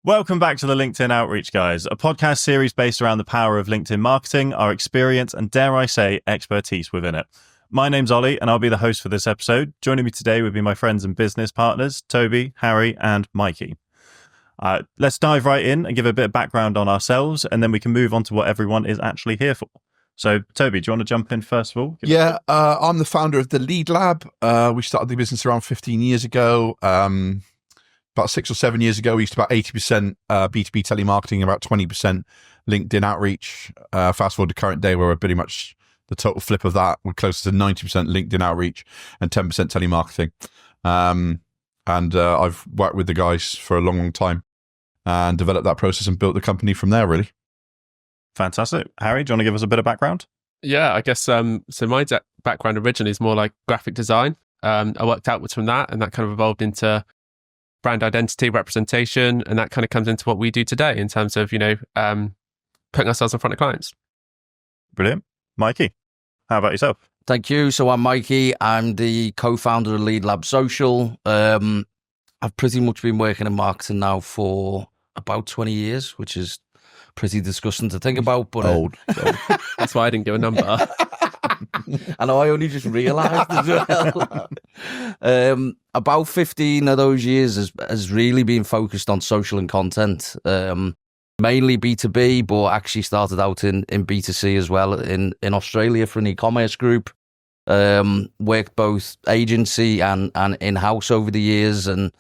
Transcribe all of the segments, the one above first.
Welcome back to the LinkedIn Outreach Guys, a podcast series based around the power of LinkedIn marketing, our experience, and dare I say, expertise within it. My name's Ollie, and I'll be the host for this episode. Joining me today will be my friends and business partners, Toby, Harry, and Mikey. Let's dive right in and give a bit of background on ourselves, and then we can move on to what everyone is actually here for. So, Toby, do you want to jump in first of all? I'm the founder of the Lead Lab. We started the business around 15 years ago. About 6 or 7 years ago, we used about 80% B2B telemarketing, about 20% LinkedIn outreach. Fast forward to current day, where we're pretty much the total flip of that. We're closer to 90% LinkedIn outreach and 10% telemarketing. I've worked with the guys for a long, long time and developed that process and built the company from there, really. Fantastic. Harry, do you want to give us a bit of background? Yeah, I guess so my background originally is more like graphic design. I worked outwards from that, and that kind of evolved into brand identity, representation, and that kind of comes into what we do today in terms of, putting ourselves in front of clients. Brilliant. Mikey, how about yourself? Thank you. So I'm Mikey. I'm the co-founder of Lead Lab Social. I've pretty much been working in marketing now for about 20 years, which is pretty disgusting to think about. But old. That's why I didn't give a number. I know, I only just realised as well. About 15 of those years has really been focused on social and content, mainly B2B, but actually started out in B2C as well in Australia for an e-commerce group. Worked both agency and in-house over the years, and it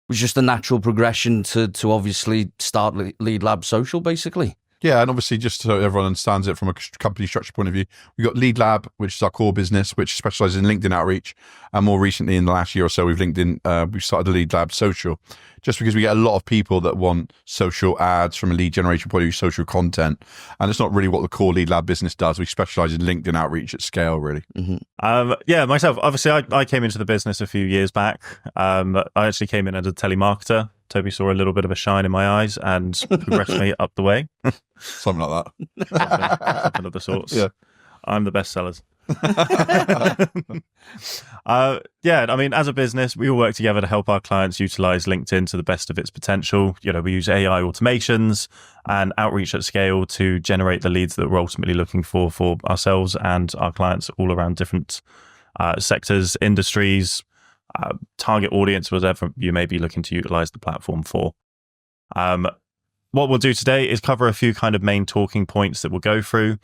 was just a natural progression to obviously start Lead Lab Social, basically. Yeah, and obviously, just so everyone understands it from a company structure point of view, we've got Lead Lab, which is our core business, which specializes in LinkedIn outreach. And more recently, in the last year or so, we've started the Lead Lab Social, just because we get a lot of people that want social ads from a lead generation point of view, social content. And it's not really what the core Lead Lab business does. We specialize in LinkedIn outreach at scale, really. Mm-hmm. Myself, obviously, I came into the business a few years back. I actually came in as a telemarketer. Toby saw a little bit of a shine in my eyes and progressed me up the way. Something like that. Something of the sorts. Yeah. I'm the best sellers. As a business, we all work together to help our clients utilize LinkedIn to the best of its potential. We use AI automations and outreach at scale to generate the leads that we're ultimately looking for ourselves and our clients all around different sectors, industries, target audience, whatever you may be looking to utilize the platform for. What we'll do today is cover a few kind of main talking points that we'll go through,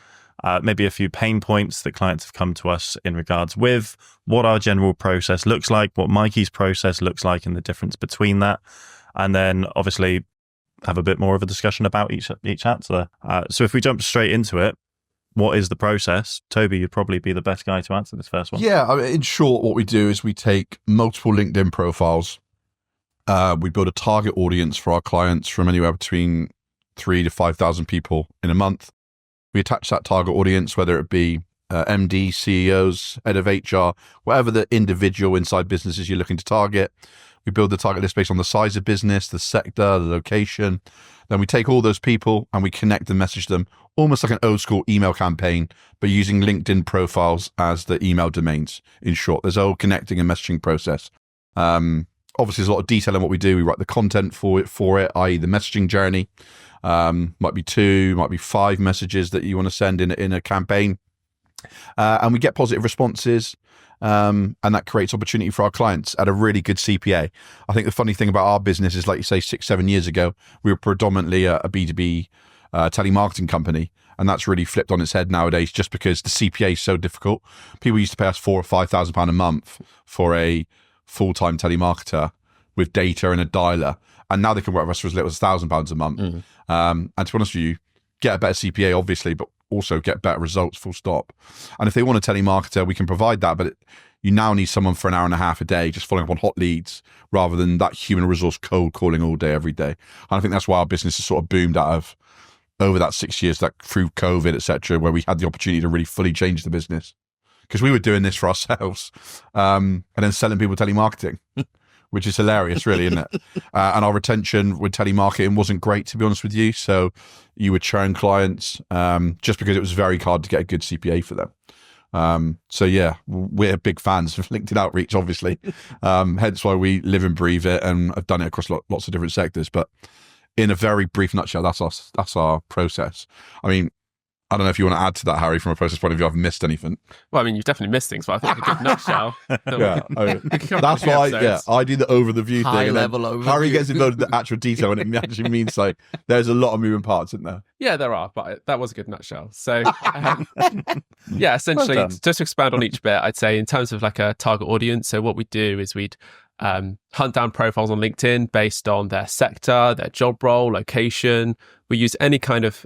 maybe a few pain points that clients have come to us in regards with, what our general process looks like, what Mikey's process looks like, and the difference between that. And then obviously have a bit more of a discussion about each answer. So if we jump straight into it, what is the process? Toby, you'd probably be the best guy to answer this first one. Yeah, in short, what we do is we take multiple LinkedIn profiles. We build a target audience for our clients from anywhere between 3,000 to 5,000 people in a month. We attach that target audience, whether it be MD, CEOs, head of HR, whatever the individual inside businesses you're looking to target. We build the target list based on the size of business, the sector, the location. Then we take all those people and we connect and message them, almost like an old school email campaign, but using LinkedIn profiles as the email domains. In short, there's a whole connecting and messaging process. Obviously, there's a lot of detail in what we do. We write the content for it, i.e. the messaging journey. Might be 2, might be 5 messages that you want to send in a campaign. And we get positive responses. And that creates opportunity for our clients at a really good CPA. I think the funny thing about our business is, like you say, 6-7 years ago, we were predominantly a B2B telemarketing company. And that's really flipped on its head nowadays, just because the CPA is so difficult. People used to pay us £4,000 or £5,000 a month for a full-time telemarketer with data and a dialer. And now they can work with us for as little as £1,000 a month. Mm. And to be honest with you, get a better CPA, obviously, but also get better results, full stop. And if they want a telemarketer, we can provide that, but you now need someone for an hour and a half a day just following up on hot leads rather than that human resource cold calling all day, every day. And I think that's why our business has sort of boomed out of over that 6 years, that through COVID, etc., where we had the opportunity to really fully change the business. Because we were doing this for ourselves and then selling people telemarketing, which is hilarious, really, isn't it? And our retention with telemarketing wasn't great, to be honest with you. So you would churn clients just because it was very hard to get a good CPA for them. So yeah, we're big fans of LinkedIn outreach, obviously. Hence why we live and breathe it and have done it across lots of different sectors. But in a very brief nutshell, that's our process. I mean, I don't know if you want to add to that, Harry, from a process point of view. I've missed anything. Well, I mean, you've definitely missed things, but I think a good nutshell. That's why. I do the over the view thing. High And level overview. Harry gets involved in the actual detail, and it actually means like there's a lot of moving parts, isn't there? Yeah, there are, but that was a good nutshell. So, yeah, essentially, Well done. just to expand on each bit, I'd say in terms of like a target audience. So what we do is we'd hunt down profiles on LinkedIn based on their sector, their job role, location. We use any kind of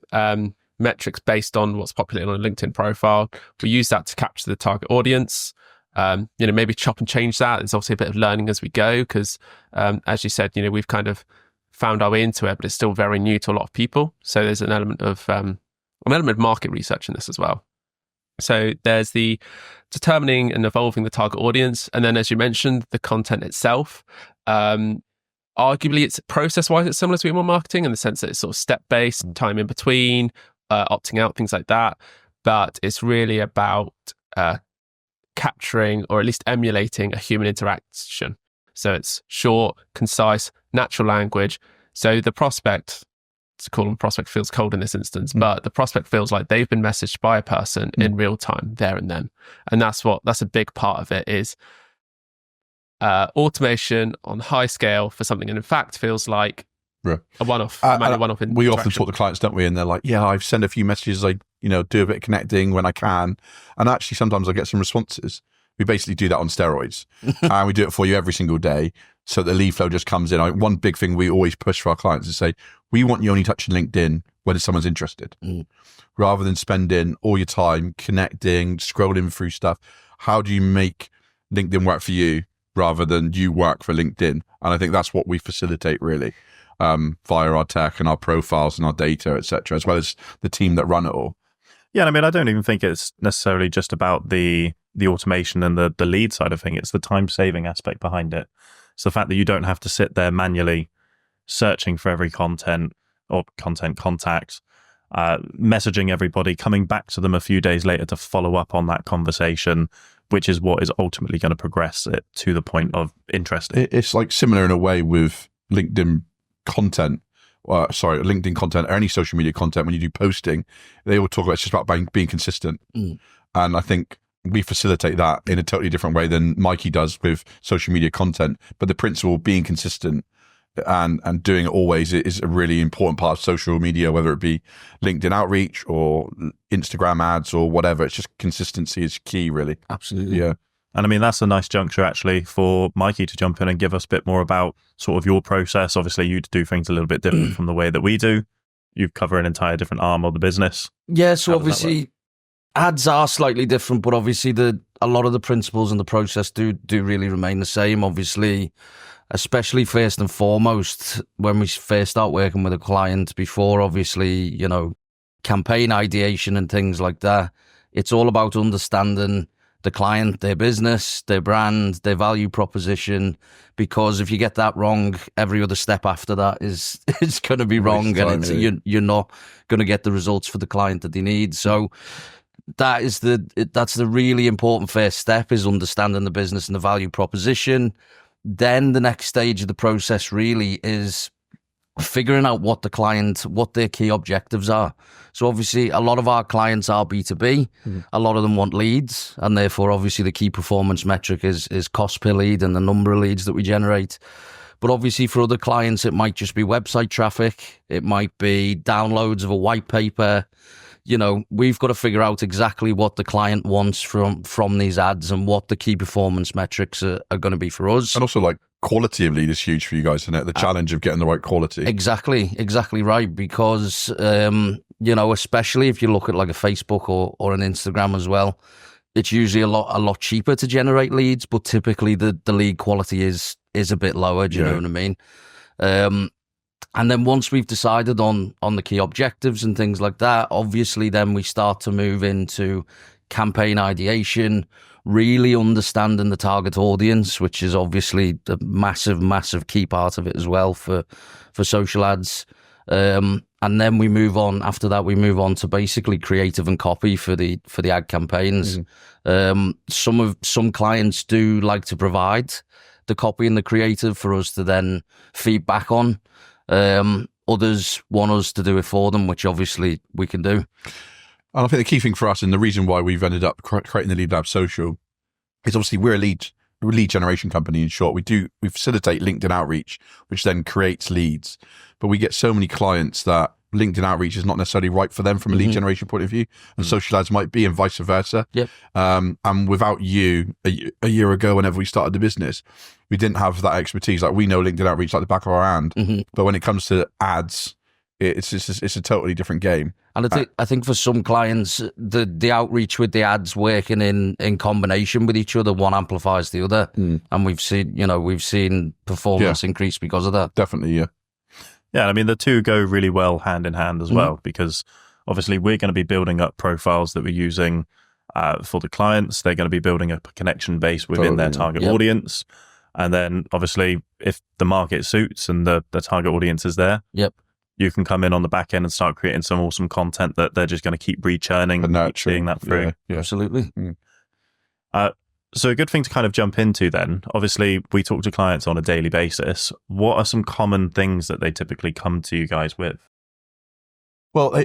metrics based on what's populated on a LinkedIn profile. We use that to capture the target audience. Maybe chop and change that. There's obviously a bit of learning as we go because, as you said, we've kind of found our way into it, but it's still very new to a lot of people. So there's an element of market research in this as well. So there's the determining and evolving the target audience, and then as you mentioned, the content itself. Arguably, it's process-wise, it's similar to email marketing in the sense that it's sort of step-based, time in between, opting out, things like that. But it's really about capturing or at least emulating a human interaction. So it's short, concise, natural language. So the prospect, to call them prospect feels cold in this instance, but the prospect feels like they've been messaged by a person in real time there and then. And that's a big part of it is automation on high scale for something. And in fact, feels like a one-off. We often talk to clients, don't we? And they're like, yeah, I've sent a few messages. I, do a bit of connecting when I can. And actually, sometimes I get some responses. We basically do that on steroids. And we do it for you every single day. So the lead flow just comes in. One big thing we always push for our clients is say, we want you only touching LinkedIn when someone's interested. Rather than spending all your time connecting, scrolling through stuff. How do you make LinkedIn work for you rather than you work for LinkedIn? And I think that's what we facilitate really. Via our tech and our profiles and our data, etc., as well as the team that run it all. Yeah, I mean, I don't even think it's necessarily just about the automation and the lead side of thing. It's the time-saving aspect behind it. It's the fact that you don't have to sit there manually searching for every content or content contact, messaging everybody, coming back to them a few days later to follow up on that conversation, which is what is ultimately going to progress it to the point of interest. It's like similar in a way with LinkedIn content, LinkedIn content or any social media content. When you do posting, they all talk about it's just about being consistent. And I think we facilitate that in a totally different way than Mikey does with social media content. But the principle of being consistent and doing it always is a really important part of social media, whether it be LinkedIn outreach or Instagram ads or whatever. It's just consistency is key, really. Absolutely. Yeah. And I mean, that's a nice juncture actually for Mikey to jump in and give us a bit more about sort of your process. Obviously, you do things a little bit different from the way that we do. You cover an entire different arm of the business. Yeah, so How does that obviously ads are slightly different, but obviously a lot of the principles and the process do really remain the same. Obviously, especially first and foremost, when we first start working with a client, before obviously, campaign ideation and things like that, it's all about understanding the client, their business, their brand, their value proposition, because if you get that wrong, every other step after that is going to be wrong, and you're not going to get the results for the client that they need. So that's the really important first step, is understanding the business and the value proposition. Then the next stage of the process really is figuring out what their key objectives are. So obviously a lot of our clients are B2B. A lot of them want leads, and therefore obviously the key performance metric is cost per lead and the number of leads that we generate. But obviously for other clients, it might just be website traffic. It might be downloads of a white paper. We've got to figure out exactly what the client wants from these ads and what the key performance metrics are going to be for us. And also, like, quality of lead is huge for you guys, isn't it? The challenge of getting the right quality. Exactly right. Because, especially if you look at like a Facebook or an Instagram as well, it's usually a lot cheaper to generate leads, but typically the lead quality is a bit lower. Do you know what I mean? And then once we've decided on the key objectives and things like that, obviously then we start to move into campaign ideation, really understanding the target audience, which is obviously a massive key part of it as well for social ads. And then we move on, after that, we move on to basically creative and copy for the ad campaigns. Some clients do like to provide the copy and the creative for us to then feed back on. others want us to do it for them, which obviously we can do. And I think the key thing for us, and the reason why we've ended up creating the Lead Lab Social, is obviously we're a lead generation company. In short, we facilitate LinkedIn outreach, which then creates leads. But we get so many clients that LinkedIn outreach is not necessarily right for them from a lead generation point of view, and social ads might be, and vice versa. Yep. And without you, a year ago, whenever we started the business, we didn't have that expertise. Like, we know LinkedIn outreach like the back of our hand, but when it comes to ads, it's a totally different game. And I think for some clients, the outreach with the ads working in combination with each other, one amplifies the other, and we've seen performance increase because of that. Definitely, yeah. Yeah, I mean, the two go really well hand in hand as well, because obviously we're going to be building up profiles that we're using for the clients. They're going to be building up a connection base within their target audience. And then obviously if the market suits and the target audience is there, you can come in on the back end and start creating some awesome content that they're just going to keep rechurning and seeing that through. Yeah. Absolutely. So a good thing to kind of jump into then, obviously we talk to clients on a daily basis. What are some common things that they typically come to you guys with? Well,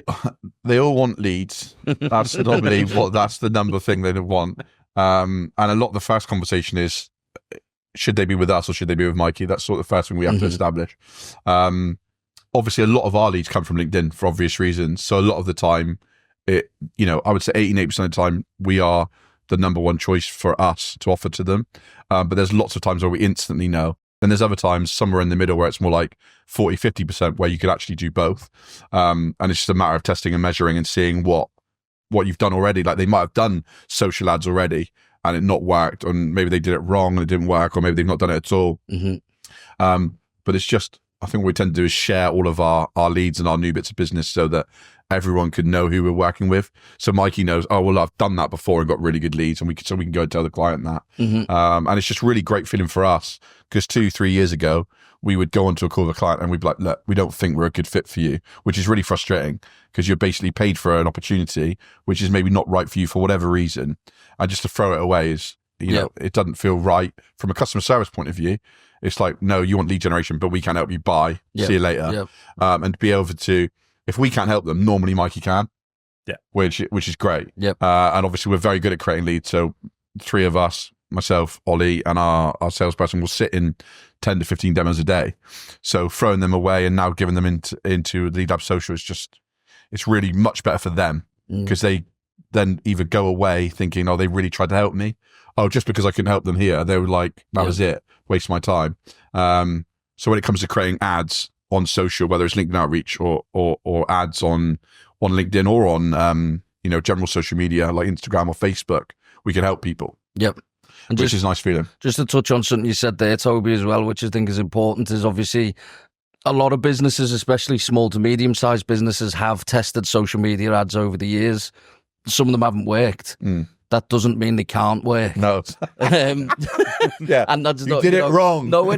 they all want leads. That's normally that's the number thing they want. And a lot of the first conversation is, should they be with us or should they be with Mikey? That's sort of the first thing we have to establish. Obviously, a lot of our leads come from LinkedIn for obvious reasons. So a lot of the time, I would say 80-80% of the time, we are the number one choice for us to offer to them. But there's lots of times where we instantly know. And there's other times somewhere in the middle where it's more like 40-50% where you could actually do both. And it's just a matter of testing and measuring and seeing what you've done already. Like, they might have done social ads already and it not worked, and maybe they did it wrong and it didn't work, or maybe they've not done it at all. But it's just, I think what we tend to do is share all of our leads and our new bits of business so that everyone could know who we're working with. So Mikey knows, oh, well, I've done that before and got really good leads, and we can go and tell the client that. And it's just really great feeling for us, because 2-3 years ago, we would go onto a call with a client and we'd be like, look, we don't think we're a good fit for you, which is really frustrating, because you're basically paid for an opportunity which is maybe not right for you for whatever reason. And just to throw it away is, it doesn't feel right from a customer service point of view. It's like, no, you want lead generation, but we can't help you. Bye. See you later. And to be able to, if we can't help them, normally Mikey can. Which is great. And obviously we're very good at creating leads. So 3 of us, myself, Ollie, and our salesperson will sit in 10 to 15 demos a day. So throwing them away and now giving them into Lead Lab Social is it's really much better for them, because they then either go away thinking, oh, they really tried to help me. Oh, just because I couldn't help them here, they were like, that was it, waste my time. So when it comes to creating ads on social, whether it's LinkedIn outreach or ads on LinkedIn or on general social media like Instagram or Facebook, we can help people. And which is a nice feeling. Just to touch on something you said there, Toby, as well, which I think is important, is obviously a lot of businesses, especially small to medium-sized businesses, have tested social media ads over the years. Some of them haven't worked. That doesn't mean they can't work. No. And that's you did it wrong. No,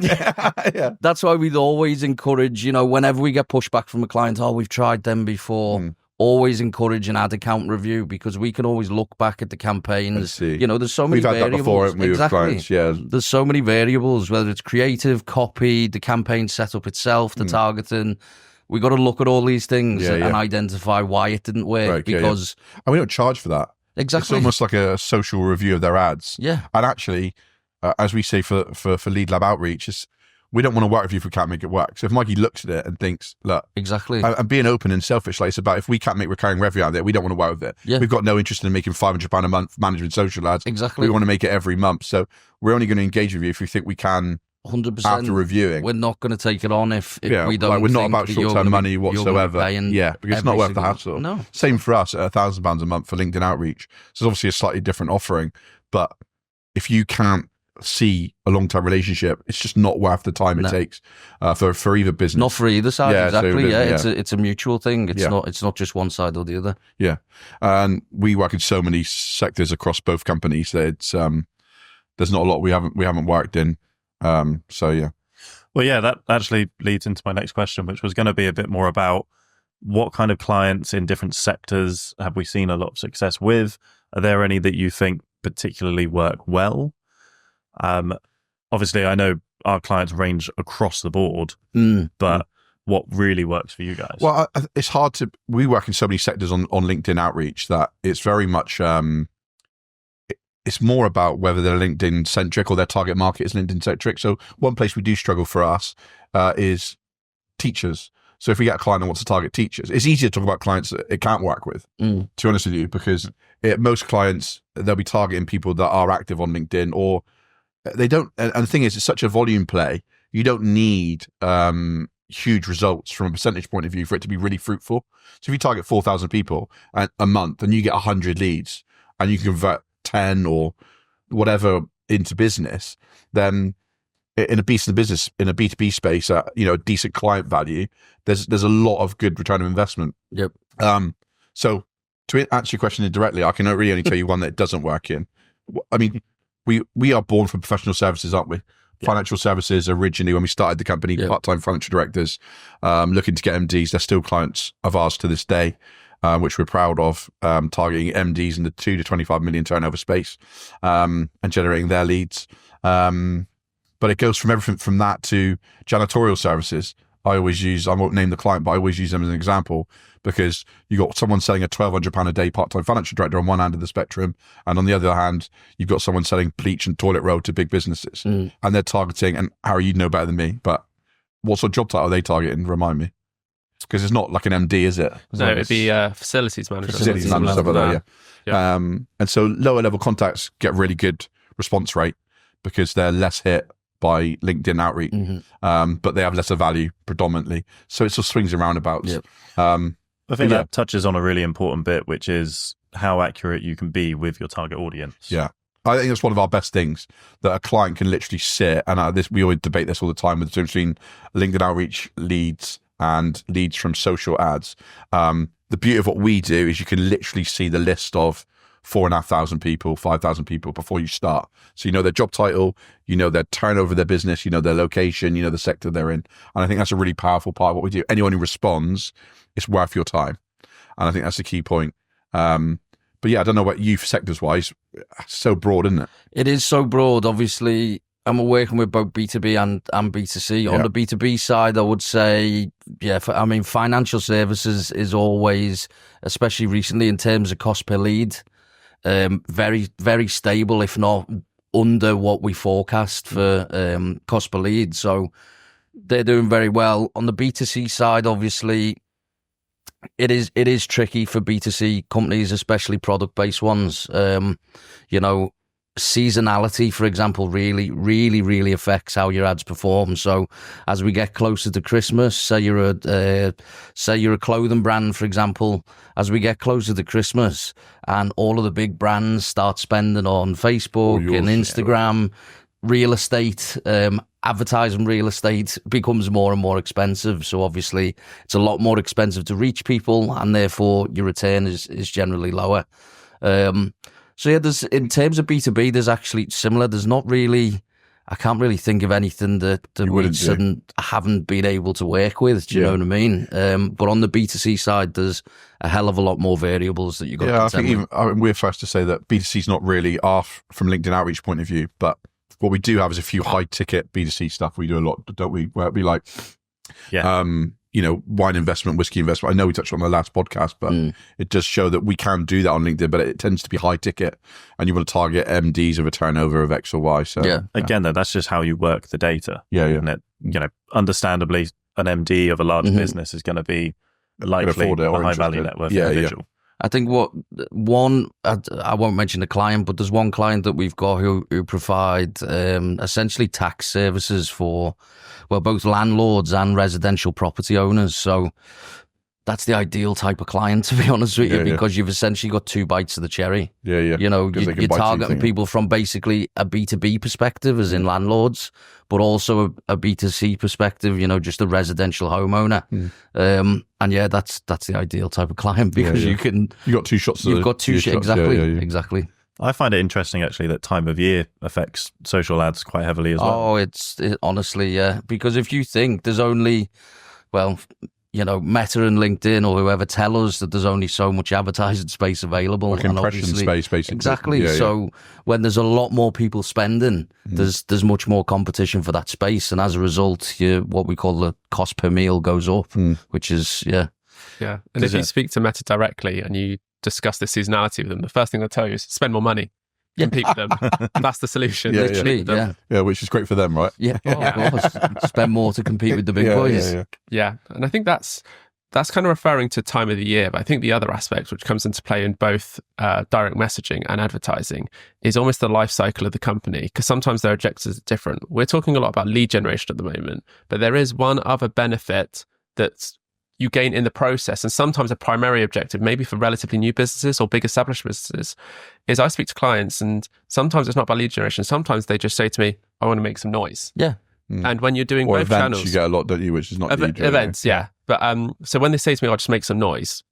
that's why we'd always encourage, whenever we get pushback from a client, we've tried them before. Always encourage an ad account review, because we can always look back at the campaigns. There's so many variables. We've had that before, haven't we, with clients? Yeah. There's so many variables, whether it's creative, copy, the campaign setup itself, the targeting. We got to look at all these things and identify why it didn't work, because and we don't charge for that. Exactly. It's almost like a social review of their ads. Yeah. And actually, as we say for Lead Lab Outreach, we don't want to work with you if we can't make it work. So if Mikey looks at it and thinks, look, exactly, and being open and selfish, like it's about, if we can't make recurring revenue out of it, we don't want to work with it. We've got no interest in making £500 a month managing social ads. Exactly. We want to make it every month. So we're only going to engage with you if we think we can. 100%. After reviewing, we're not going to take it on if we don't. Like, we're not about short-term money whatsoever. Because it's not worth the hassle. No. Same for us at £1,000 a month for LinkedIn outreach. So it's obviously a slightly different offering, but if you can't see a long-term relationship, it's just not worth the time it takes for either business. Not for either side, exactly. It's a mutual thing. It's not just one side or the other. And we work in so many sectors across both companies that it's there's not a lot we haven't worked in. Well, that actually leads into my next question, which was going to be a bit more about what kind of clients in different sectors have we seen a lot of success with? Are there any that you think particularly work well? Obviously, I know our clients range across the board, but what really works for you guys? Well, it's hard to. We work in so many sectors on LinkedIn outreach that it's very much. It's more about whether they're LinkedIn centric or their target market is LinkedIn centric. So one place we do struggle for us is teachers. So if we get a client that wants to target teachers, it's easier to talk about clients that it can't work with, to be honest with you, because most clients, they'll be targeting people that are active on LinkedIn, or they don't. And the thing is, it's such a volume play. You don't need huge results from a percentage point of view for it to be really fruitful. So if you target 4,000 people a month and you get 100 leads and you can convert 10 or whatever into business, then in a B2B space, a decent client value, there's a lot of good return on investment. Yep. So to answer your question indirectly, I can really only tell you one that it doesn't work in. I mean, we are born from professional services, aren't we? Yeah. Financial services originally, when we started the company, part-time financial directors looking to get MDs. They're still clients of ours to this day, which we're proud of, targeting MDs in the 2 to 25 million turnover space and generating their leads. But it goes from everything from that to janitorial services. I won't name the client, but I always use them as an example, because you got someone selling a £1,200 a day part-time financial director on one end of the spectrum, and on the other hand, you've got someone selling bleach and toilet roll to big businesses, and they're targeting. And Harry, you'd know better than me, but what sort of job title are they targeting? Remind me, because it's not like an MD, is it? No, it'd be facilities manager. Facilities manager, stuff like that. Yeah. And so lower level contacts get really good response rate because they're less hit by LinkedIn outreach, but they have lesser value predominantly. So it sort of swings and roundabouts. Yep. I think that touches on a really important bit, which is how accurate you can be with your target audience. Yeah. I think that's one of our best things, that a client can literally sit, and we always debate this all the time, with the difference between LinkedIn outreach leads and leads from social ads. The beauty of what we do is you can literally see the list of 4,500 people, 5,000 people before you start. So you know their job title, you know their turnover of their business, you know their location, you know the sector they're in. And I think that's a really powerful part of what we do. Anyone who responds, it's worth your time. And I think that's the key point. But yeah, I don't know about you sectors wise. So broad, isn't it? It is so broad. Obviously, I'm working with both B2B and B2C. Yeah. On the B2B side, I would say, financial services is always, especially recently in terms of cost per lead, very, very stable, if not under what we forecast for cost per lead. So they're doing very well. On the B2C side, obviously, it is tricky for B2C companies, especially product-based ones. Seasonality, for example, really affects how your ads perform. So as we get closer to Christmas, say you're a clothing brand, for example, as we get closer to Christmas and all of the big brands start spending on Facebook and Instagram, real estate, advertising real estate becomes more and more expensive. So obviously it's a lot more expensive to reach people, and therefore your return is generally lower. So yeah, in terms of B2B, there's actually similar. There's not really, I can't really think of anything that we haven't been able to work with. Do you know what I mean? But on the B2C side, there's a hell of a lot more variables that you've got to contend with. I think we're first to say that B2C is not really off from LinkedIn outreach point of view, but what we do have is a few high ticket B2C stuff. We do a lot, don't we? Where it'd be like, wine investment, whiskey investment. I know we touched on the last podcast, but it does show that we can do that on LinkedIn, but it tends to be high ticket, and you want to target MDs of a turnover of X or Y. So again, that's just how you work the data. And it, understandably, an MD of a large business is going to be likely a high value net worth individual. I think I won't mention the client, but there's one client that we've got who provide essentially tax services for, both landlords and residential property owners. So that's the ideal type of client, to be honest with you, because you've essentially got two bites of the cherry. You're targeting people from basically a B2B perspective, as in landlords, but also a B2C perspective, just a residential homeowner. And that's the ideal type of client, because you got two shots. You've got two shots. Exactly. I find it interesting, actually, that time of year affects social ads quite heavily as well. Oh, it's honestly, because if you think there's only, Meta and LinkedIn or whoever tell us that there's only so much advertising space available. Like and impression obviously- space, basically. Exactly. Yeah, yeah. So when there's a lot more people spending, there's much more competition for that space, and as a result, what we call the cost per meal goes up, which is Yeah. And if you speak to Meta directly and you discuss the seasonality with them, the first thing they'll tell you is spend more money. Compete with them. That's the solution. Yeah, literally, Yeah, which is great for them, right? yeah. Of course. Spend more to compete with the big boys. Yeah. And I think that's kind of referring to time of the year. But I think the other aspect, which comes into play in both direct messaging and advertising, is almost the life cycle of the company, because sometimes their objectives are different. We're talking a lot about lead generation at the moment, but there is one other benefit that you gain in the process, and sometimes a primary objective, maybe for relatively new businesses or big established businesses, is I speak to clients, and sometimes it's not about lead generation. Sometimes they just say to me, I want to make some noise. Yeah. And when you're doing Or both events, channels, you get a lot, don't you? Which is not lead events, yeah. But so when they say to me, I'll just make some noise,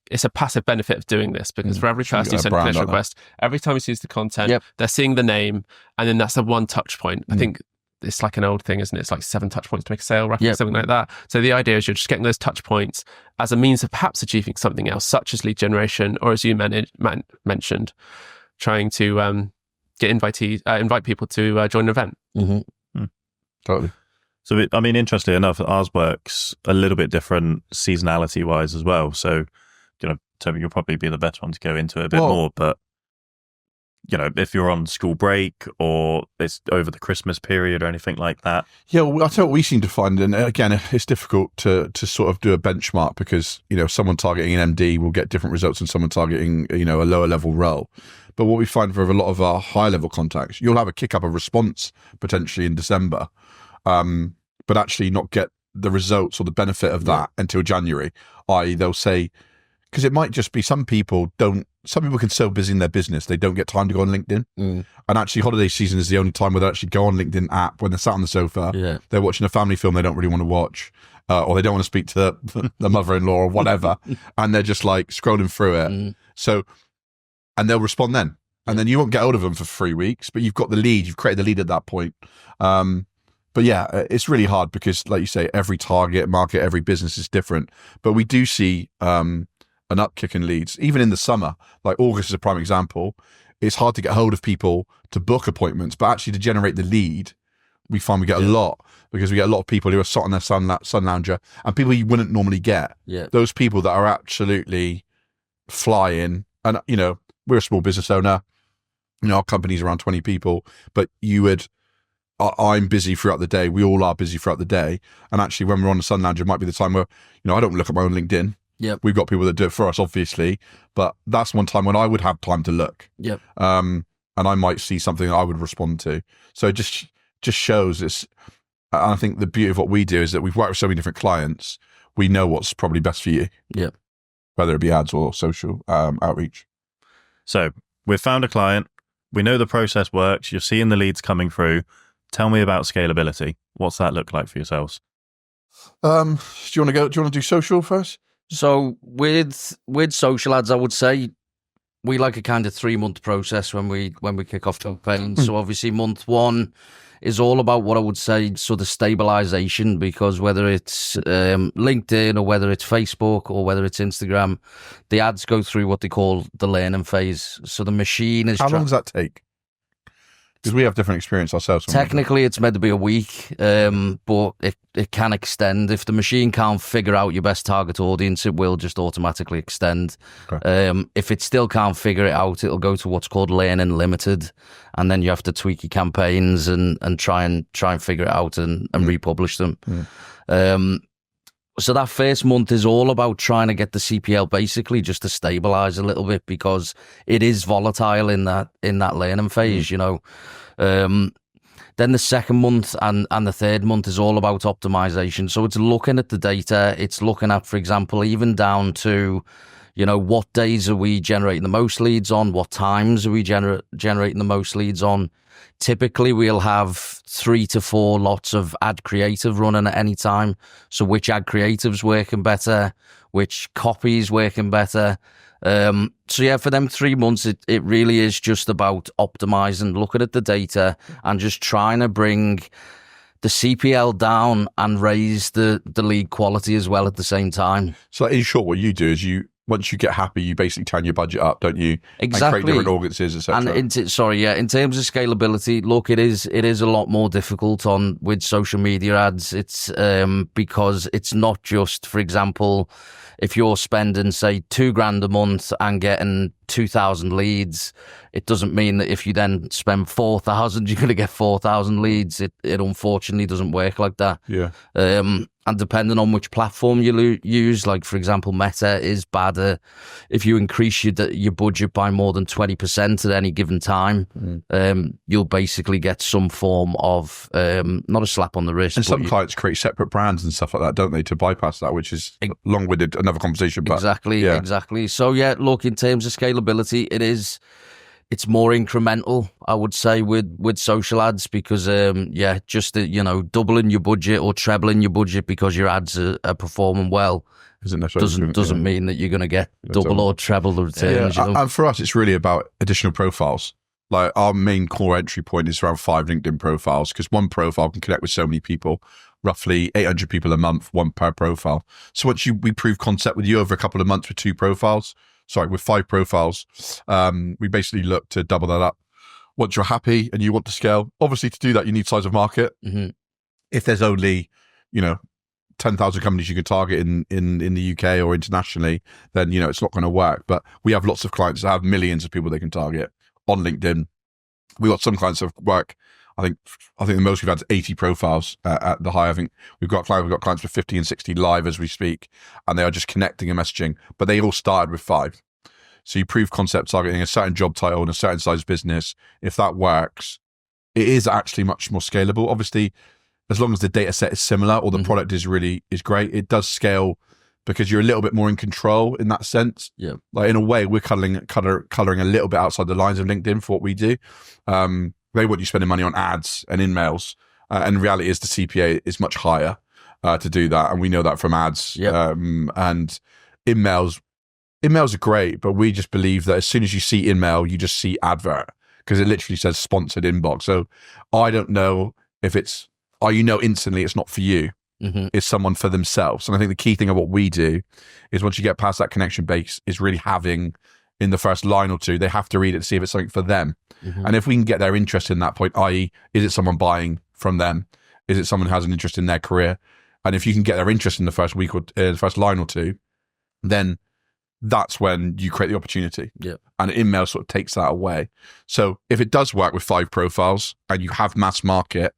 it's a passive benefit of doing this, because for every person you send a connection request, every time you see the content, they're seeing the name, and then that's the one touch point. I think it's like an old thing, isn't it? It's like 7 touch points to make a sale, roughly, something like that. So the idea is you're just getting those touch points as a means of perhaps achieving something else, such as lead generation, or as you mentioned, trying to invite people to join an event. Totally. So, interestingly enough, ours works a little bit different seasonality wise as well. So, Toby, you'll probably be the better one to go into it a bit more, but if you're on school break or it's over the Christmas period or anything like that. Yeah, well, I'll tell you what we seem to find, and again, it's difficult to sort of do a benchmark, because, someone targeting an MD will get different results than someone targeting, a lower level role. But what we find for a lot of our high level contacts, you'll have a kick up of response potentially in December, but actually not get the results or the benefit of that until January. I.e., they'll say, because it might just be some people can so busy in their business, they don't get time to go on LinkedIn. And actually holiday season is the only time where they actually go on LinkedIn app when they're sat on the sofa. They're watching a family film they don't really want to watch, or they don't want to speak to the mother-in-law or whatever. And they're just like scrolling through it. So, and they'll respond then. And then you won't get hold of them for 3 weeks, but you've got the lead, you've created the lead at that point. But yeah, it's really hard because, like you say, every target market, every business is different. But we do see an upkick in leads, even in the summer. Like August is a prime example. It's hard to get hold of people to book appointments, but actually to generate the lead, we find we get a lot, because we get a lot of people who are sat on their sun lounger, and people you wouldn't normally get. Those people that are absolutely flying. And, we're a small business owner. Our company's around 20 people, but I'm busy throughout the day. We all are busy throughout the day. And actually, when we're on the sun lounger, it might be the time where, I don't look at my own LinkedIn. We've got people that do it for us, obviously, but that's one time when I would have time to look. And I might see something that I would respond to. So it just shows this. I think the beauty of what we do is that we've worked with so many different clients. We know what's probably best for you. Whether it be ads or social outreach. So we've found a client. We know the process works. You're seeing the leads coming through. Tell me about scalability. What's that look like for yourselves? Do you want to do social first? So with social ads, I would say we like a kind of 3-month process when we kick off campaigns. So obviously month 1 is all about what I would say sort of stabilization, because whether it's LinkedIn or whether it's Facebook or whether it's Instagram, the ads go through what they call the learning phase. So the machine is... How long does that take? Because we have different experience ourselves. Technically, it's meant to be a week, but it can extend. If the machine can't figure out your best target audience, it will just automatically extend. Okay. If it still can't figure it out, it'll go to what's called learning limited, and then you have to tweak your campaigns and try and figure it out and republish them. So that first month is all about trying to get the CPL basically just to stabilize a little bit, because it is volatile in that learning phase, Then the second month and the third month is all about optimization. So it's looking at the data. It's looking at, for example, even down to, what days are we generating the most leads on? What times are we generating the most leads on? Typically, we'll have 3 to 4 lots of ad creative running at any time. So which ad creative's working better? Which copy's working better? So yeah, for them 3 months, it really is just about optimizing, looking at the data and just trying to bring the CPL down and raise the lead quality as well at the same time. So in short, what you do is once you get happy, you basically turn your budget up, don't you? Exactly. And create different audiences, etc. And in terms of scalability, look, it is a lot more difficult with social media ads. It's because it's not just, for example, if you're spending say $2,000 a month and getting 2,000 leads, it doesn't mean that if you then spend 4,000, you're going to get 4,000 leads. It unfortunately doesn't work like that. Yeah. And depending on which platform you use, like for example, Meta is bad. If you increase your budget by more than 20% at any given time, you'll basically get some form of not a slap on the wrist. And some clients create separate brands and stuff like that, don't they, to bypass that, which is long-winded, another conversation. But exactly. So yeah, look, in terms of scalability, it's more incremental, I would say, with social ads because, just doubling your budget or trebling your budget because your ads are performing well doesn't mean that you're going to get double or treble the returns. Yeah. And for us, it's really about additional profiles. Like our main core entry point is around 5 LinkedIn profiles because one profile can connect with so many people, roughly 800 people a month, one per profile. So once we prove concept with you over a couple of months with 5 profiles, we basically look to double that up. Once you're happy and you want to scale, obviously to do that, you need size of market. Mm-hmm. If there's only, 10,000 companies you can target in the UK or internationally, then, it's not going to work. But we have lots of clients that have millions of people they can target on LinkedIn. We've got some clients that work, I think the most we've had is 80 profiles at the high. I think we've got clients with 50 and 60 live as we speak, and they are just connecting and messaging, but they all started with 5. So you prove concept targeting a certain job title and a certain size business. If that works, it is actually much more scalable. Obviously, as long as the data set is similar or the product is great, it does scale because you're a little bit more in control in that sense. Yeah. Like in a way, we're coloring a little bit outside the lines of LinkedIn for what we do. They want you spending money on ads and in-mails. And the reality is the CPA is much higher to do that. And we know that from ads. Yep. And in-mails are great, but we just believe that as soon as you see in-mail, you just see advert because it literally says sponsored inbox. So I don't know if instantly it's not for you. Mm-hmm. It's someone for themselves. And I think the key thing of what we do is once you get past that connection base is really having in the first line or two, they have to read it to see if it's something for them. Mm-hmm. And if we can get their interest in that point, i.e., is it someone buying from them? Is it someone who has an interest in their career? And if you can get their interest in the first week or the first line or two, then that's when you create the opportunity. Yeah. And in-mail sort of takes that away. So if it does work with 5 profiles and you have mass market,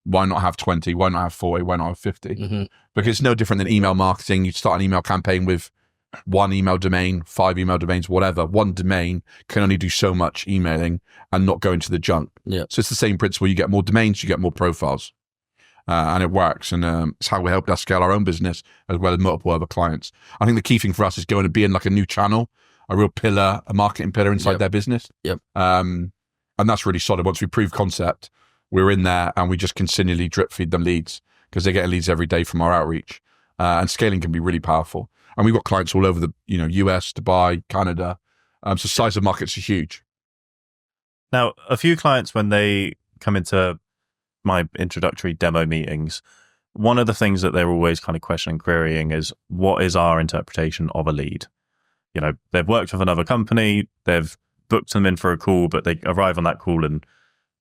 why not have 20? Why not have 40? Why not have 50? Mm-hmm. Because it's no different than email marketing. You start an email campaign with 1 email domain, 5 email domains, whatever. One domain can only do so much emailing and not go into the junk. Yeah. So it's the same principle. You get more domains, you get more profiles. And it works. And it's how we helped us scale our own business as well as multiple other clients. I think the key thing for us is going to be in like a new channel, a real pillar, a marketing pillar inside their business. Yep. And that's really solid. Once we prove concept, we're in there and we just continually drip feed them leads because they're getting leads every day from our outreach. And scaling can be really powerful. And we've got clients all over the US, Dubai, Canada. So size of markets are huge. Now, a few clients, when they come into my introductory demo meetings, one of the things that they're always kind of questioning, querying is, what is our interpretation of a lead? They've worked with another company, they've booked them in for a call, but they arrive on that call and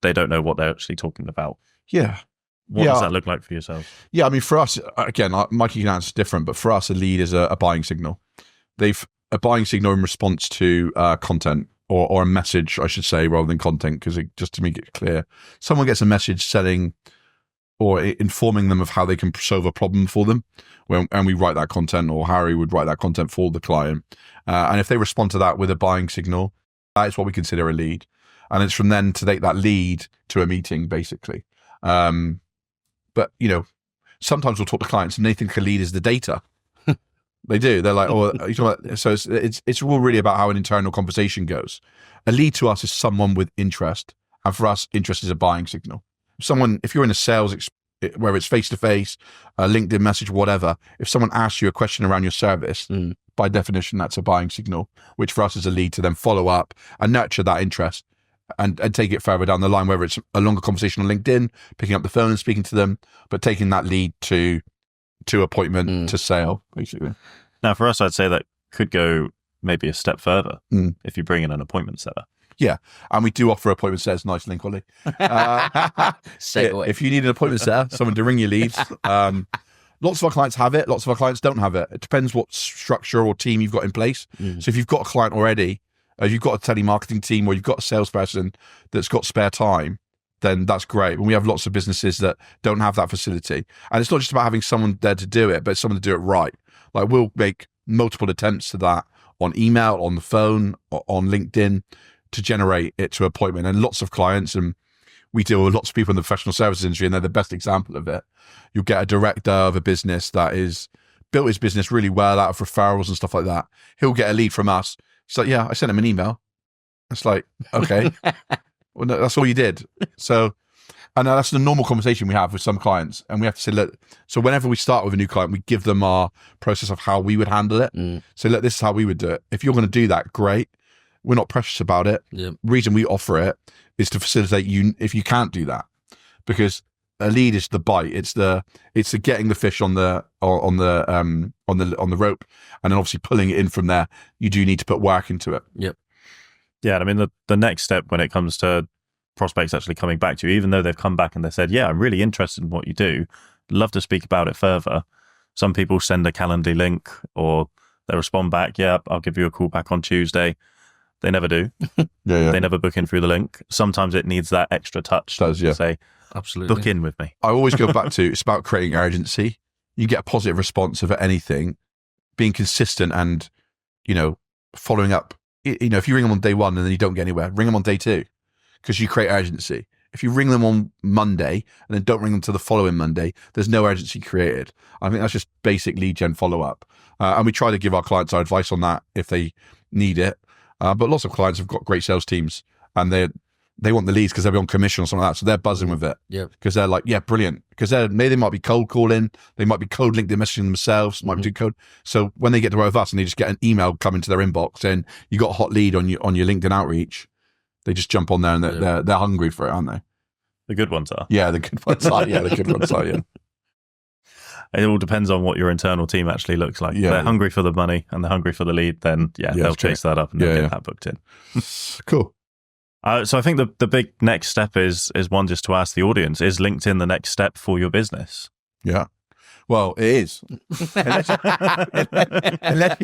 they don't know what they're actually talking about. Yeah. What does that look like for yourself? Yeah, I mean, for us, again, Mikey can answer different, but for us, a lead is a buying signal. A buying signal in response to content or a message, I should say, rather than content, because just to make it clear, someone gets a message selling or informing them of how they can solve a problem for them, and we write that content, or Harry would write that content for the client. And if they respond to that with a buying signal, that is what we consider a lead. And it's from then to take that lead to a meeting, basically. But, sometimes we'll talk to clients and they think a lead is the data. They do. They're like, oh, you talking about? So it's all really about how an internal conversation goes. A lead to us is someone with interest. And for us, interest is a buying signal. If you're in a sales, whether it's face-to-face, a LinkedIn message, whatever, if someone asks you a question around your service, by definition, that's a buying signal, which for us is a lead to then follow up and nurture that interest. and take it further down the line, whether it's a longer conversation on LinkedIn, picking up the phone and speaking to them, but taking that lead to appointment to sale, basically. Now, for us, I'd say that could go maybe a step further if you bring in an appointment setter. Yeah, and we do offer appointment setters. Nice link, Ollie. Segue. If you need an appointment setter, someone to ring your leads. Lots of our clients have it. Lots of our clients don't have it. It depends what structure or team you've got in place. So if you've got a client already, if you've got a telemarketing team or you've got a salesperson that's got spare time, then that's great. But we have lots of businesses that don't have that facility. And it's not just about having someone there to do it, but someone to do it right. Like we'll make multiple attempts to that on email, on the phone, on LinkedIn to generate it to appointment. And lots of clients, and we deal with lots of people in the professional services industry, and they're the best example of it. You'll get a director of a business that is built his business really well out of referrals and stuff like that. He'll get a lead from us. It's like, yeah, I sent him an email. It's like, okay, well, no, that's all you did. So, and that's the normal conversation we have with some clients. And we have to say, look, so whenever we start with a new client, we give them our process of how we would handle it. So look, this is how we would do it. If you're going to do that, great. We're not precious about it. Yep. Reason we offer it is to facilitate you if you can't do that, because a lead is the bite. It's the getting the fish on the rope, and then obviously pulling it in from there. You do need to put work into it. Yep. Yeah, I mean, the next step when it comes to prospects actually coming back to you, even though they've come back and they said, yeah, I'm really interested in what you do, love to speak about it further. Some people send a Calendly link or they respond back, yeah, I'll give you a call back on Tuesday. They never do. Yeah. They never book in through the link. Sometimes it needs that extra touch Does, yeah. to say, Absolutely. book in with me. I always go back to, it's about creating urgency. You get a positive response of anything, being consistent and, following up. If you ring them on day one and then you don't get anywhere, ring them on day two, because you create urgency. If you ring them on Monday and then don't ring them till the following Monday, there's no urgency created. I think that's just basic lead gen follow up. And we try to give our clients our advice on that if they need it. But lots of clients have got great sales teams and they want the leads because they'll be on commission or something like that. So they're buzzing with it. Yeah. Because they're like, yeah, brilliant. Because they might be cold calling. They might be cold LinkedIn messaging themselves, might be doing code. So when they get to work with us and they just get an email come into their inbox saying you got a hot lead on your LinkedIn outreach, they just jump on there and they're hungry for it, aren't they? The good ones are. Yeah, the good ones are. Yeah, the good ones are, yeah. It all depends on what your internal team actually looks like. Yeah. If they're hungry for the money and they're hungry for the lead, then they'll chase that up and they'll get that booked in. Cool. So I think the big next step is one just to ask the audience, is LinkedIn the next step for your business? Yeah. Well, it is. unless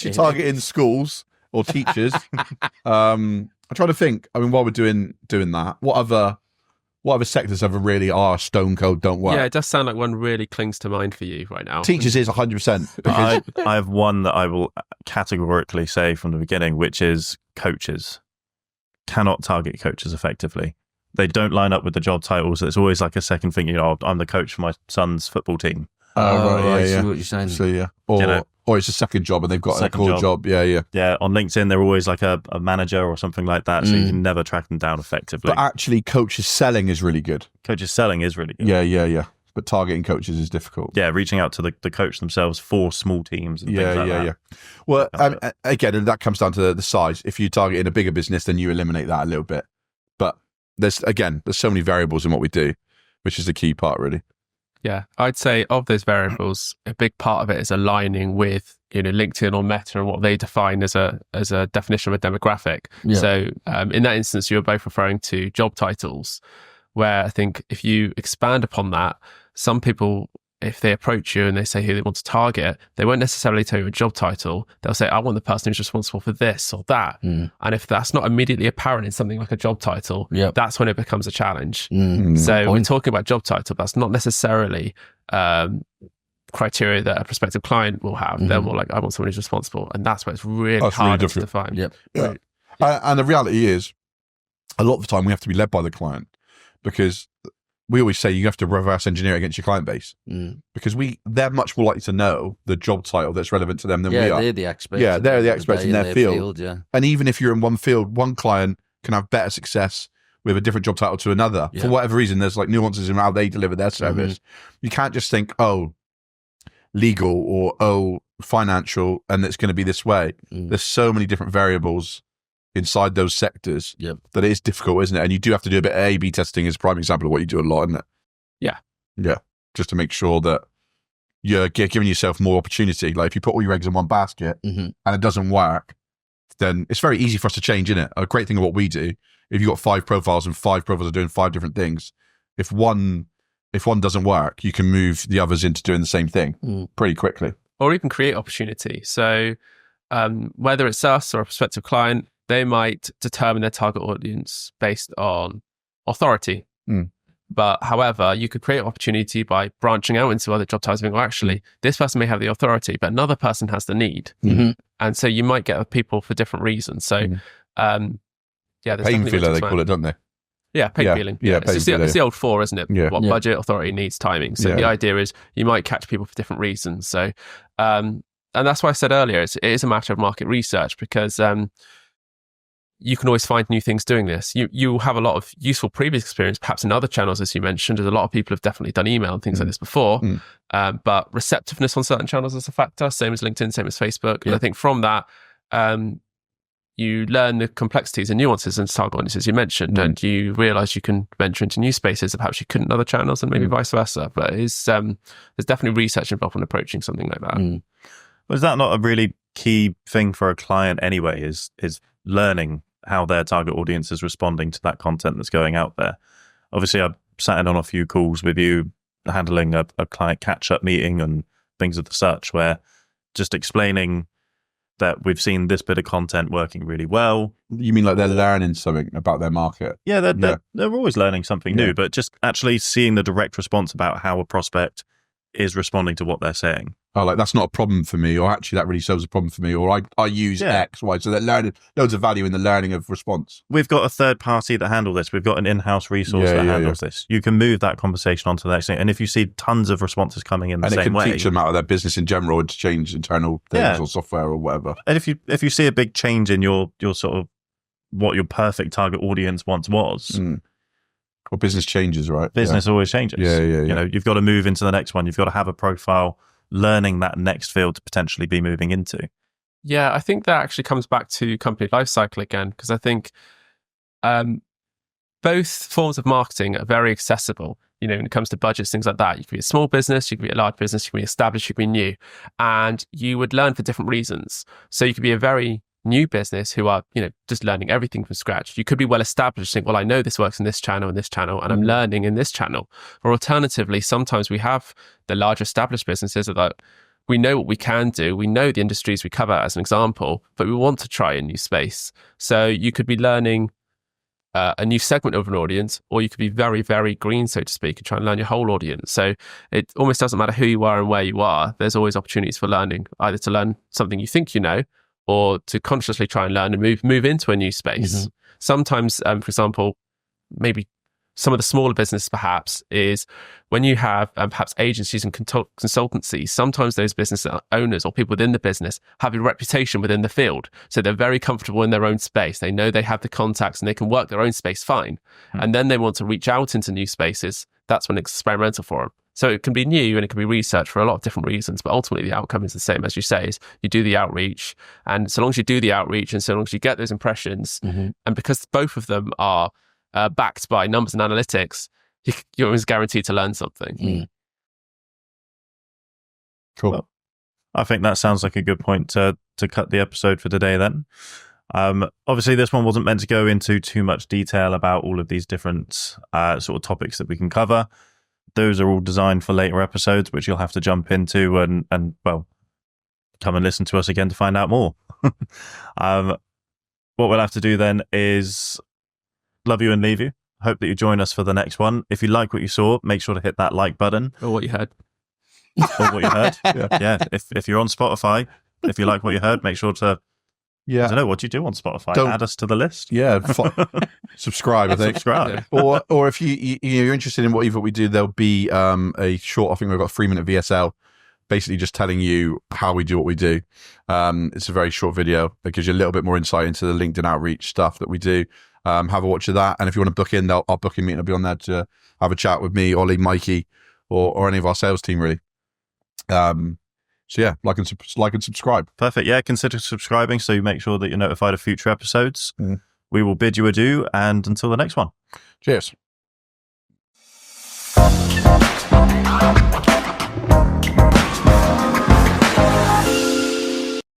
you're targeting schools or teachers. I'm trying to think. I mean, while we're doing that, what other sectors ever really are stone cold don't work? Yeah, it does sound like one really clings to mind for you right now. Teachers is 100%. I have one that I will categorically say from the beginning, which is coaches. Cannot target coaches effectively. They don't line up with the job titles. It's always like a second thing, I'm the coach for my son's football team. I see what you're saying. So yeah. Or it's a second job and they've got a cool job. Yeah. Yeah, on LinkedIn, they're always like a manager or something like that, so you can never track them down effectively. But actually, coaches selling is really good. Coaches selling is really good. Yeah. But targeting coaches is difficult. Yeah, reaching out to the coach themselves for small teams and things like that. Yeah. Well, again, that comes down to the size. If you target in a bigger business, then you eliminate that a little bit. But there's so many variables in what we do, which is the key part, really. Yeah, I'd say of those variables, a big part of it is aligning with LinkedIn or Meta and what they define as a definition of a demographic. Yeah. So in that instance, you're both referring to job titles, where I think if you expand upon that, some people, if they approach you and they say who they want to target, they won't necessarily tell you a job title. They'll say, I want the person who's responsible for this or that. And if that's not immediately apparent in something like a job title, that's when it becomes a challenge. So when talking about job title, that's not necessarily criteria that a prospective client will have. They're more like, I want someone who's responsible. And that's where it's really hard to define. Yep. Yeah. And the reality is, a lot of the time we have to be led by the client, because we always say you have to reverse engineer against your client base, because they're much more likely to know the job title that's relevant to them than we are. They're the experts. Yeah, they're the experts in their field. Yeah. And even if you're in one field, one client can have better success with a different job title to another. For whatever reason, there's like nuances in how they deliver their service. You can't just think, legal or financial, and it's going to be this way. There's so many different variables inside those sectors, Yep. that it is difficult, isn't it? And you do have to do a bit of A/B testing as a prime example of what you do a lot, isn't it? Yeah. Yeah. Just to make sure that you're giving yourself more opportunity. Like if you put all your eggs in one basket and it doesn't work, then it's very easy for us to change, isn't it? A great thing of what we do, if you've got 5 profiles and 5 profiles are doing 5 different things, if one doesn't work, you can move the others into doing the same thing pretty quickly. Or even create opportunity. So whether it's us or a prospective client, they might determine their target audience based on authority. But however, you could create opportunity by branching out into other job titles. Well, actually, this person may have the authority, but another person has the need. And so you might get people for different reasons. So, there's Pain feeler, they call it, don't they? Yeah, pain feeling. Yeah, it's the old 4, isn't it? Yeah. What budget, authority, needs, timing. So the idea is you might catch people for different reasons. So, and that's why I said earlier, it is a matter of market research, because you can always find new things doing this. You have a lot of useful previous experience, perhaps in other channels, as you mentioned, as a lot of people have definitely done email and things like this before. But receptiveness on certain channels is a factor, same as LinkedIn, same as Facebook. And I think from that, you learn the complexities and nuances and target audiences you mentioned, and you realize you can venture into new spaces that perhaps you couldn't in other channels, and maybe vice versa. But there's definitely research involved when approaching something like that. Was that not a really key thing for a client anyway, is learning how their target audience is responding to that content that's going out there? Obviously, I've sat in on a few calls with you handling a client catch-up meeting and things of the such, where just explaining that we've seen this bit of content working really well. You mean like they're learning something about their market? Yeah, they're always learning something new, but just actually seeing the direct response about how a prospect is responding to what they're saying. Oh, like that's not a problem for me, or actually that really solves a problem for me, or I use X, Y. So they're learning loads of value in the learning of response. We've got a third party that handle this. We've got an in-house resource that handles this. You can move that conversation onto the next thing. And if you see tons of responses coming in the same way, and it can teach them out of their business in general and to change internal things or software or whatever. And if you see a big change in your sort of what your perfect target audience once was. Well, business changes, right? Business always changes. Yeah. You know, you've got to move into the next one. You've got to have a profile, learning that next field to potentially be moving into. Yeah, I think that actually comes back to company lifecycle again, because I think both forms of marketing are very accessible. You know, when it comes to budgets, things like that, you could be a small business, you could be a large business, you could be established, you could be new, and you would learn for different reasons. So you could be a very new business who are, just learning everything from scratch. You could be well established, think, well, I know this works in this channel, and I'm learning in this channel. Or alternatively, sometimes we have the large established businesses that we know what we can do. We know the industries we cover, as an example, but we want to try a new space. So you could be learning a new segment of an audience, or you could be very, very green, so to speak, and try and learn your whole audience. So it almost doesn't matter who you are and where you are. There's always opportunities for learning, either to learn something you think you know, or to consciously try and learn and move into a new space. Sometimes, for example, maybe some of the smaller businesses perhaps is when you have perhaps agencies and consultancies, sometimes those business owners or people within the business have a reputation within the field. So they're very comfortable in their own space. They know they have the contacts and they can work their own space fine. And then they want to reach out into new spaces. That's when it's experimental for them. So it can be new and it can be research for a lot of different reasons, but ultimately the outcome is the same, as you say, is you do the outreach, and so long as you do the outreach and so long as you get those impressions, and because both of them are backed by numbers and analytics, you're always guaranteed to learn something. Cool. Well, I think that sounds like a good point to cut the episode for today then. Obviously, this one wasn't meant to go into too much detail about all of these different sort of topics that we can cover. Those are all designed for later episodes, which you'll have to jump into and well, come and listen to us again to find out more. What we'll have to do then is love you and leave you. Hope that you join us for the next one. If you like what you saw, make sure to hit that like button. Or what you heard. Or what you heard. Yeah. If you're on Spotify, if you like what you heard, make sure to, I don't know, what do you do on Spotify? Add us to the list? Yeah, subscribe, I think. Subscribe. Or if you're interested in what we do, there'll be a short, I think we've got a 3-minute VSL, basically just telling you how we do what we do. It's a very short video that gives you a little bit more insight into the LinkedIn outreach stuff that we do. Have a watch of that. And if you want to book in, our booking meeting will be on there to have a chat with me, Ollie, Mikey, or any of our sales team, really. So yeah, like and subscribe. Perfect. Yeah, consider subscribing so you make sure that you're notified of future episodes. We will bid you adieu, and until the next one. Cheers.